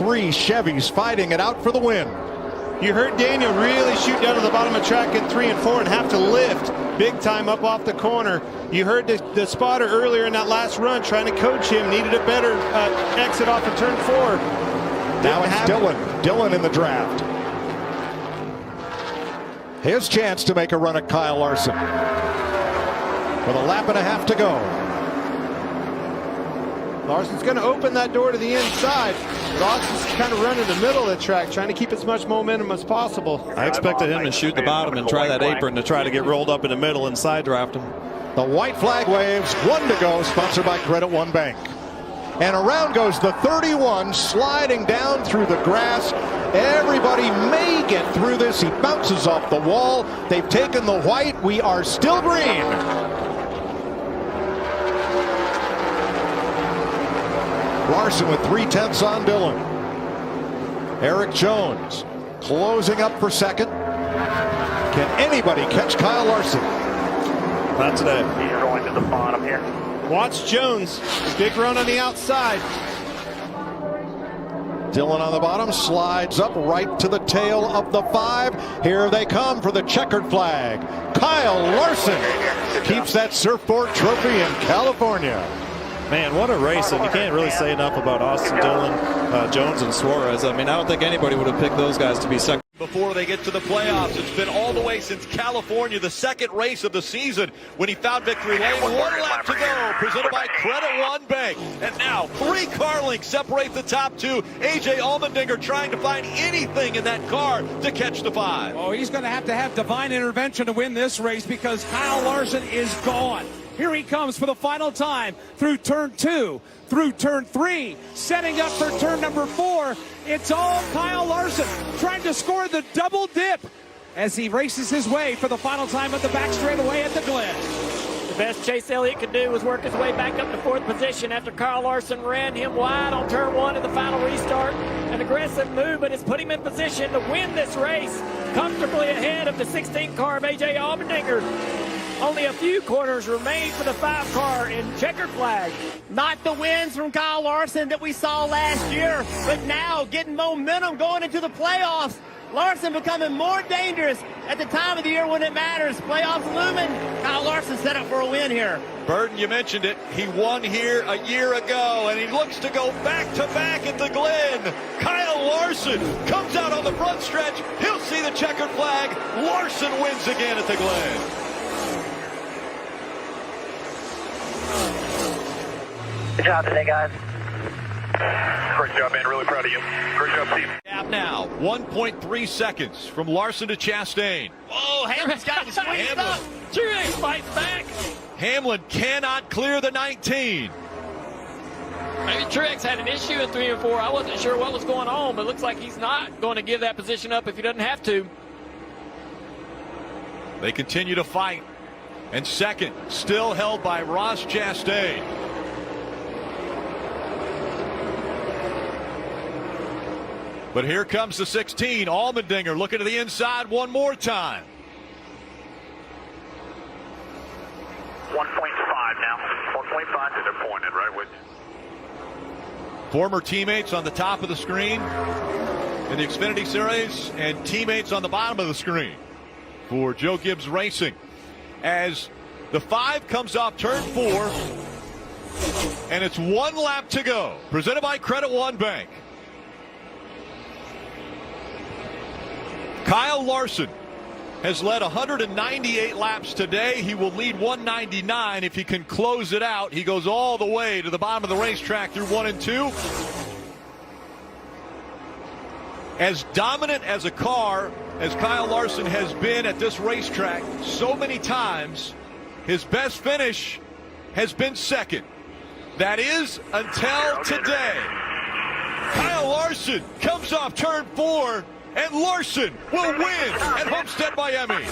three Chevys fighting it out for the win. You heard Daniel really shoot down to the bottom of track in 3 and 4 and have to lift big time up off the corner. You heard the spotter earlier in that last run trying to coach him, needed a better exit off of turn 4. Now it's Dylan in the draft. His chance to make a run at Kyle Larson with a lap and a half to go. Larson's going to open that door to the inside. Larson's kind of running the middle of the track, trying to keep as much momentum as possible. I expected him to shoot the bottom and try that apron to try to get rolled up in the middle and side draft him. The white flag waves, 1 to go, sponsored by Credit One Bank. And around goes the 31, sliding down through the grass. Everybody may get through this. He bounces off the wall. They've taken the white. We are still green. Larson with 3/10 on Dylan. Eric Jones closing up for second. Can anybody catch Kyle Larson? Not today. He's going to the bottom here. Watch Jones. Big run on the outside. Dylan on the bottom, slides up right to the tail of the 5. Here they come for the checkered flag. Kyle Larson keeps that surfboard trophy in California. Man, what a race, and you can't really say enough about Austin Dillon, Jones, and Suarez. I mean, I don't think anybody would have picked those guys to be second. Before they get to the playoffs, it's been all the way since California, the second race of the season, when he found victory lane. 1 lap to go, presented by Credit One Bank. And now 3 car lengths separate the top 2. A.J. Allmendinger trying to find anything in that car to catch the 5. Oh, he's going to have divine intervention to win this race because Kyle Larson is gone. Here he comes for the final time through turn 2, through turn 3, setting up for turn number 4. It's all Kyle Larson trying to score the double dip as he races his way for the final time at the back straightaway at the Glen. The best Chase Elliott could do was work his way back up to 4th position after Kyle Larson ran him wide on turn 1 in the final restart. An aggressive move, but it's put him in position to win this race comfortably ahead of the 16 car of A.J. Allmendinger. Only a few corners remain for the 5 car in checkered flag. Not the wins from Kyle Larson that we saw last year, but now getting momentum going into the playoffs. Larson becoming more dangerous at the time of the year when it matters. Playoffs looming. Kyle Larson set up for a win here. Burton, you mentioned it. He won here a year ago, and he looks to go back-to-back at the Glen. Kyle Larson comes out on the front stretch. He'll see the checkered flag. Larson wins again at the Glen. Good job today, guys. Great job, man. Really proud of you. Great job, team. Gap now, 1.3 seconds from Larson to Chastain. Oh, Hamlin's got to squeeze it up. Truex fights back. Hamlin cannot clear the 19. Maybe Truex had an issue in 3 and 4. I wasn't sure what was going on, but it looks like he's not going to give that position up if he doesn't have to. They continue to fight. And second, still held by Ross Chastain. But here comes the 16, Allmendinger looking to the inside one more time. 1.5 now. 1.5 to they're pointed, right? With Former teammates on the top of the screen in the Xfinity Series and teammates on the bottom of the screen for Joe Gibbs Racing. As the 5 comes off turn 4, and it's 1 lap to go. Presented by Credit One Bank. Kyle Larson has led 198 laps today. He will lead 199 if he can close it out. He goes all the way to the bottom of the racetrack through 1 and 2. As dominant as a car as Kyle Larson has been at this racetrack so many times, his best finish has been second. That is until today. Kyle Larson comes off turn 4, and Larson will win at Homestead, Miami.